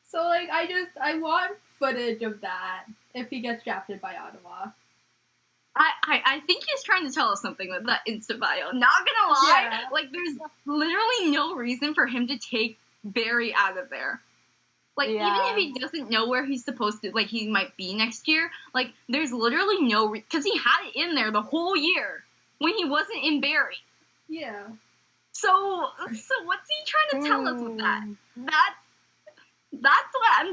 So, like, I want footage of that if he gets drafted by Ottawa. I think he's trying to tell us something with that Insta bio. Not gonna lie, Yeah. like, there's literally no reason for him to take Barry out of there. Like, even if he doesn't know where he's supposed to, like, he might be next year, like, there's literally no because he had it in there the whole year when he wasn't in Barry. Yeah. So what's he trying to tell us with that? That's what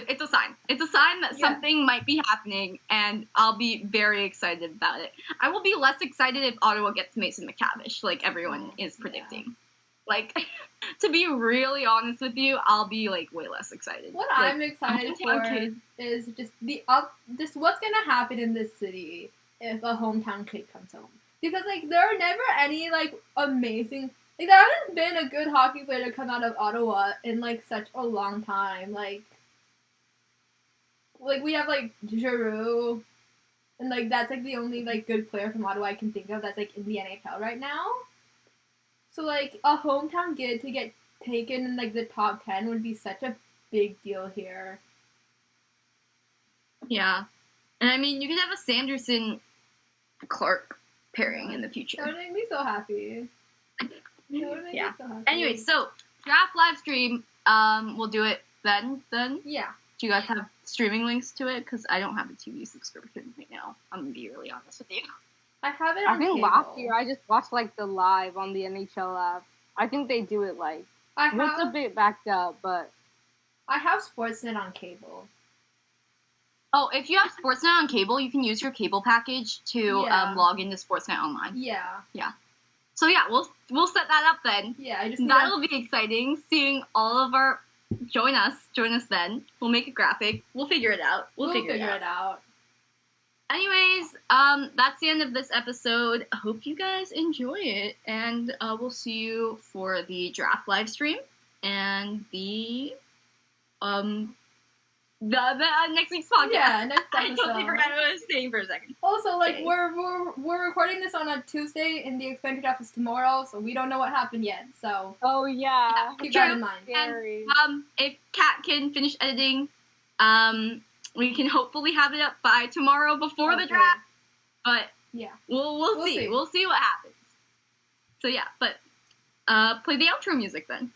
it's a sign. It's a sign that something might be happening, and I'll be very excited about it. I will be less excited if Ottawa gets Mason Mctavish, like everyone is predicting. Yeah. Like, to be really honest with you, I'll be, like, way less excited. What I'm excited for is just what's gonna happen in this city if a hometown kid comes home. Because, like, there are never any, like, amazing... Like, there hasn't been a good hockey player to come out of Ottawa in, like, such a long time. Like, we have, like, Giroux, and, like, that's, like, the only, like, good player from Ottawa I can think of that's, like, in the NHL right now. So, like, a hometown kid to get taken in, like, the top 10 would be such a big deal here. Yeah. And, I mean, you could have a Sanderson-Clark pairing in the future. That would make me so happy. Anyway, so draft live stream. We'll do it then. Yeah. Do you guys have streaming links to it? Because I don't have a TV subscription right now. I'm gonna be really honest with you. I have it on I think cable. last year I just watched, like, the live on the NHL app. I think they do it, like, it's a bit backed up, but I have Sportsnet on cable. Oh, if you have Sportsnet on cable, you can use your cable package to log into Sportsnet Online. Yeah. Yeah. So yeah, we'll set that up then. Yeah, that'll be exciting. Seeing all of our join us then. We'll make a graphic. We'll figure it out. We'll figure it out. Anyways, that's the end of this episode. I hope you guys enjoy it, and we'll see you for the draft live stream and the next week's podcast. Yeah, next episode. I totally forgot what I was saying for a second. Also, like, we're recording this on a Tuesday, and the expansion draft is tomorrow, so we don't know what happened yet. So. Oh yeah. Keep that in mind. And, if Kat can finish editing, we can hopefully have it up by tomorrow before the draft. But yeah, we'll see. We'll see what happens. So yeah, but play the outro music then.